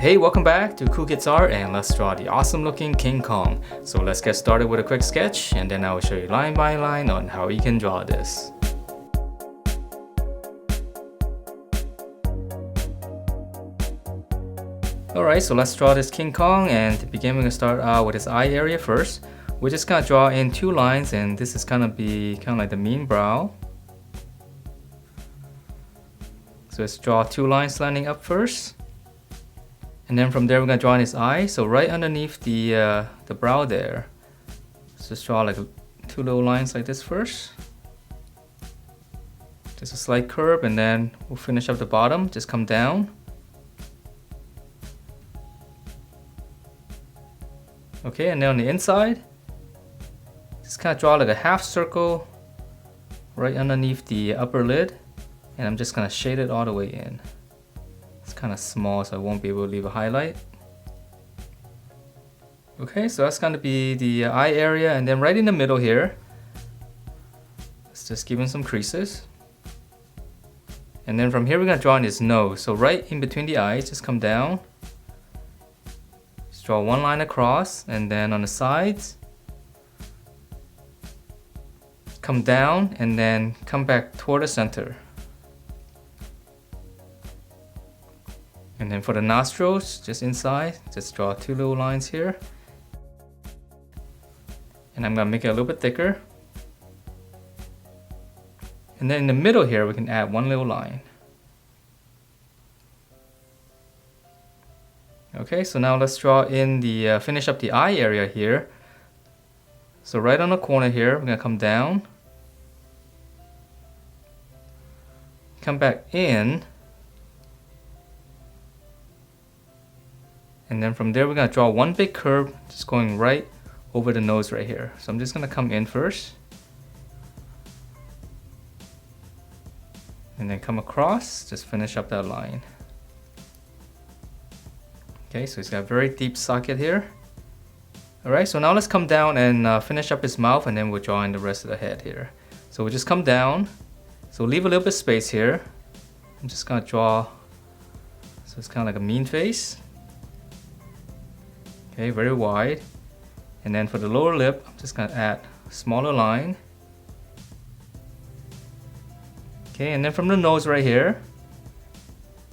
Hey, welcome back to Cool Kids Art, and let's draw the awesome looking King Kong. So let's get started with a quick sketch, and then I will show you line by line on how you can draw this. Alright, so let's draw this King Kong, and to begin we're going to start out with his eye area first. We're just going to draw in two lines, and this is going to be kind of like the mean brow. So let's draw two lines lining up first. And then from there we're going to draw in his eye, so right underneath the brow there. Let's just draw like two little lines like this first. Just a slight curve, and then we'll finish up the bottom, just come down. Okay, and then on the inside, just kind of draw like a half circle right underneath the upper lid, and I'm just going to shade it all the way in. It's kind of small, so I won't be able to leave a highlight. Okay, so that's going to be the eye area, and then right in the middle here, let's just give him some creases. And then from here we're going to draw in his nose, so right in between the eyes, just come down. Draw one line across, and then on the sides come down and then come back toward the center. And then for the nostrils, just inside, just draw two little lines here. And I'm gonna make it a little bit thicker. And then in the middle here we can add one little line. Okay, so now let's draw in the finish up the eye area here. So right on the corner here, we're gonna come down, come back in, and then from there we're gonna draw one big curve, just going right over the nose right here. So I'm just gonna come in first, and then come across, just finish up that line. Okay, so he's got a very deep socket here. Alright, so now let's come down and finish up his mouth, and then we'll draw in the rest of the head here. So we'll just come down, so leave a little bit of space here. I'm just gonna draw, so it's kind of like a mean face. Okay, very wide. And then for the lower lip, I'm just gonna add a smaller line. Okay, and then from the nose right here,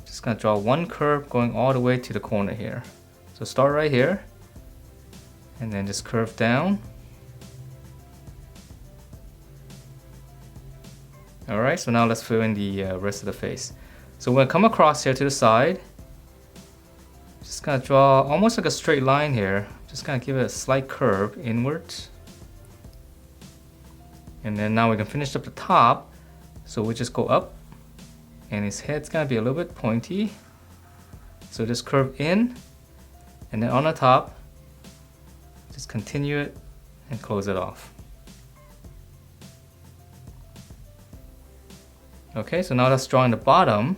just gonna draw one curve going all the way to the corner here. So start right here, and then just curve down. Alright, so now let's fill in the rest of the face. So we're gonna come across here to the side. Just gonna draw almost like a straight line here. Just gonna give it a slight curve inwards. And then now we can finish up the top. So we just go up, and his head's gonna be a little bit pointy. So just curve in, and then on the top, just continue it and close it off. Okay, so now let's draw in the bottom.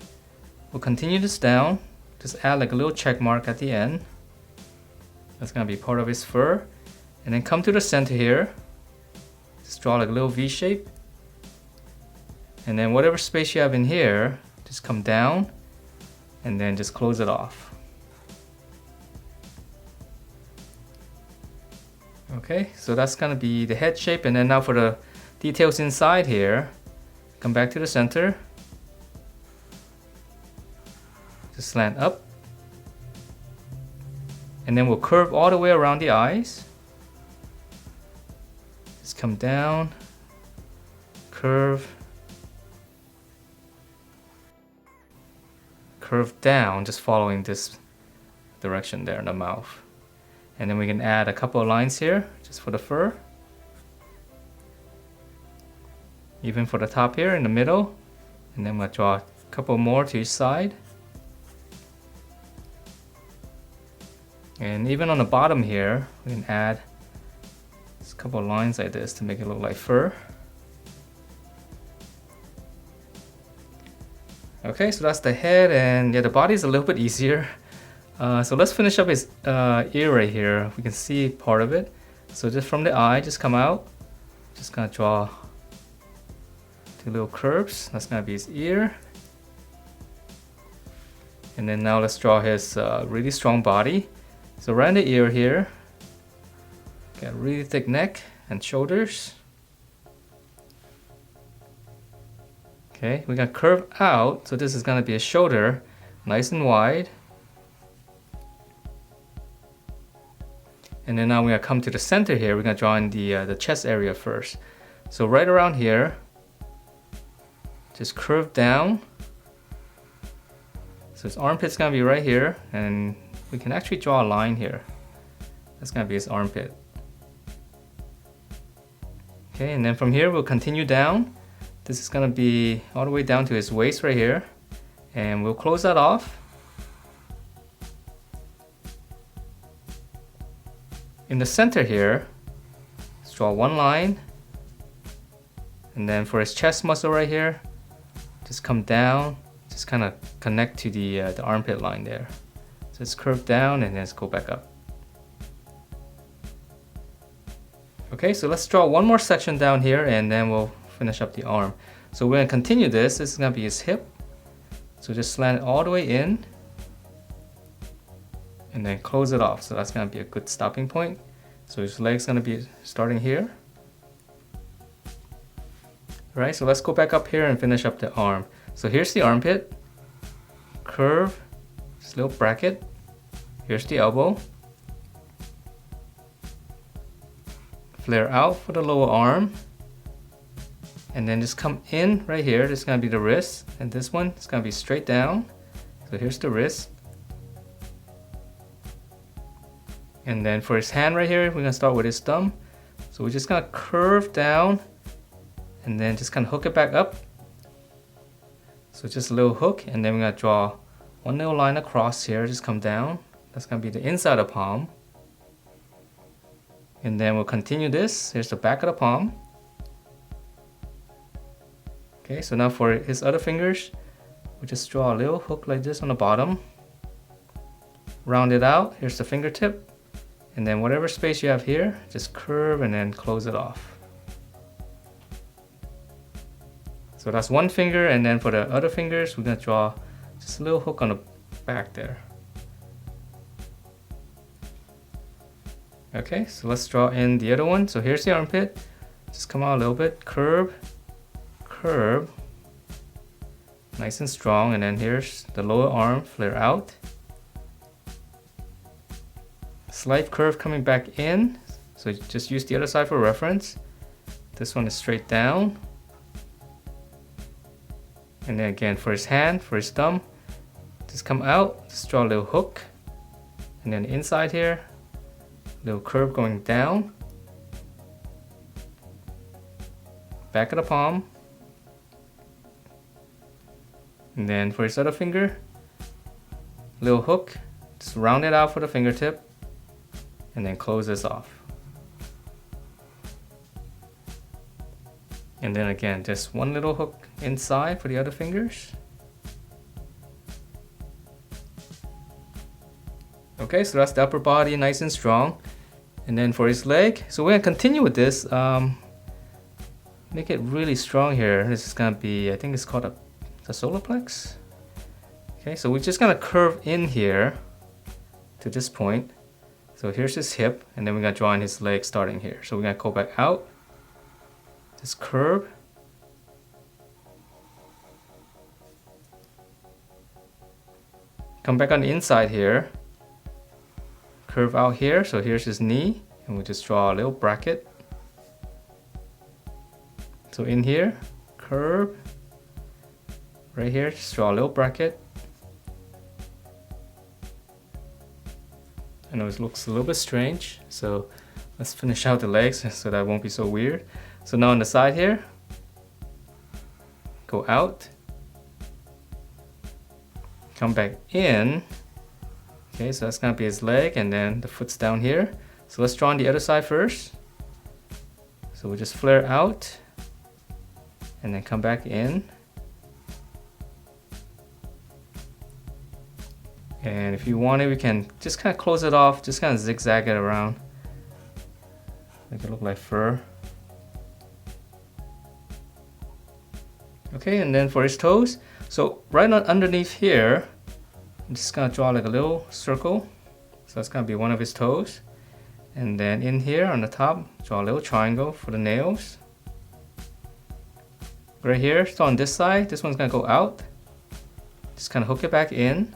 We'll continue this down, just add like a little check mark at the end. That's gonna be part of his fur. And then come to the center here, just draw like a little V shape. And then whatever space you have in here, just come down and then just close it off. Okay, so that's gonna be the head shape. And then now for the details inside here, come back to the center, just slant up, and then we'll curve all the way around the eyes. Just come down, curve, curve down, just following this direction there in the mouth. And then we can add a couple of lines here just for the fur. Even for the top here in the middle. And then we'll draw a couple more to each side. And even on the bottom here, we can add just a couple of lines like this to make it look like fur. Okay, so that's the head, and yeah, the body is a little bit easier. So let's finish up his ear right here. We can see part of it. So just from the eye, just come out. Just gonna draw two little curves. That's gonna be his ear. And then now let's draw his really strong body. So around the ear here, got a really thick neck and shoulders. Okay, we're gonna curve out, so this is gonna be a shoulder, nice and wide. And then now we're gonna come to the center here. We're gonna draw in the chest area first. So right around here, just curve down. So his armpit's gonna be right here, and we can actually draw a line here. That's gonna be his armpit. Okay, and then from here we'll continue down. This is gonna be all the way down to his waist right here, and we'll close that off. In the center here, let's draw one line, and then for his chest muscle right here, just come down, just kind of connect to the armpit line there. So it's curved down and then let's go back up. Okay, so let's draw one more section down here and then we'll finish up the arm. So we're gonna continue this. This is gonna be his hip. So just slant it all the way in and then close it off. So that's gonna be a good stopping point. So his leg's gonna be starting here. Right, so let's go back up here and finish up the arm. So here's the armpit, curve, this little bracket. Here's the elbow. Flare out for the lower arm. And then just come in right here. This is gonna be the wrist. And this one is gonna be straight down. So here's the wrist. And then for his hand right here, we're gonna start with his thumb. So we're just gonna curve down and then just kind of hook it back up. So just a little hook, and then we're gonna draw one little line across here, just come down. That's gonna be the inside of the palm. And then we'll continue this. Here's the back of the palm. Okay, so now for his other fingers, we'll just draw a little hook like this on the bottom. Round it out, here's the fingertip. And then whatever space you have here, just curve and then close it off. So that's one finger, and then for the other fingers, we're gonna draw just a little hook on the back there. Okay, so let's draw in the other one. So here's the armpit. Just come out a little bit, curve, curve, nice and strong. And then here's the lower arm, flare out. Slight curve coming back in. So just use the other side for reference. This one is straight down. And then again for his hand, for his thumb, just come out, just draw a little hook. And then inside here, little curve going down. Back of the palm. And then for his other finger, little hook, just round it out for the fingertip. And then close this off. And then again, just one little hook inside for the other fingers. Okay, so that's the upper body, nice and strong. And then for his leg, so we're gonna continue with this. Make it really strong here. This is gonna be, I think it's called the solar plex. Okay, so we're just gonna curve in here to this point. So here's his hip, and then we're gonna draw in his leg starting here. So we're gonna go back out. Just curve. Come back on the inside here. Curve out here, so here's his knee, and we'll just draw a little bracket. So in here, curve. Right here, just draw a little bracket. I know it looks a little bit strange, so let's finish out the legs so that won't be so weird. So now on the side here, go out, come back in. Okay, so that's gonna be his leg, and then the foot's down here. So let's draw on the other side first. So we'll just flare out and then come back in. And if you want it, we can just kind of close it off, just kind of zigzag it around. Make it look like fur. Okay, and then for his toes, so right underneath here, I'm just gonna draw like a little circle. So that's gonna be one of his toes. And then in here on the top, draw a little triangle for the nails. Right here, so on this side, this one's gonna go out. Just kind of hook it back in.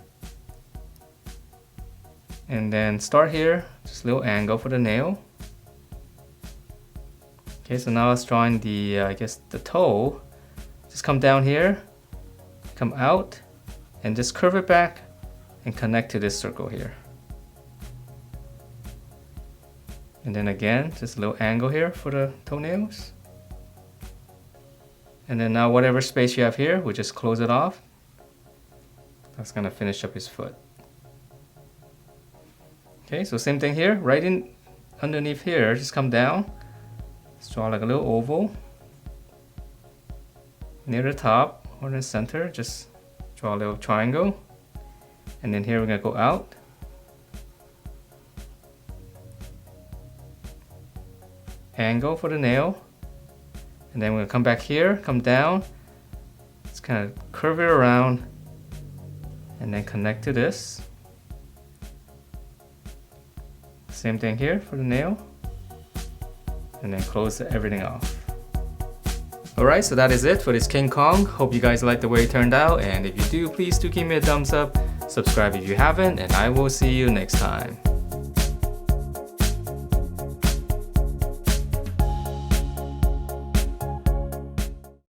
And then start here, just a little angle for the nail. Okay, so now let's draw in the, I guess the toe. Just come down here, come out, and just curve it back and connect to this circle here. And then again, just a little angle here for the toenails. And then now whatever space you have here, we'll just close it off. That's gonna finish up his foot. Okay, so same thing here, right in underneath here, just come down. Let's draw like a little oval. Near the top or in the center, just draw a little triangle. And then here we're gonna go out. Angle for the nail. And then we're gonna come back here, come down. Just kind of curve it around and then connect to this. Same thing here for the nail. And then close everything off. Alright, so that is it for this King Kong. Hope you guys like the way it turned out, and if you do, please do give me a thumbs up, subscribe if you haven't, and I will see you next time.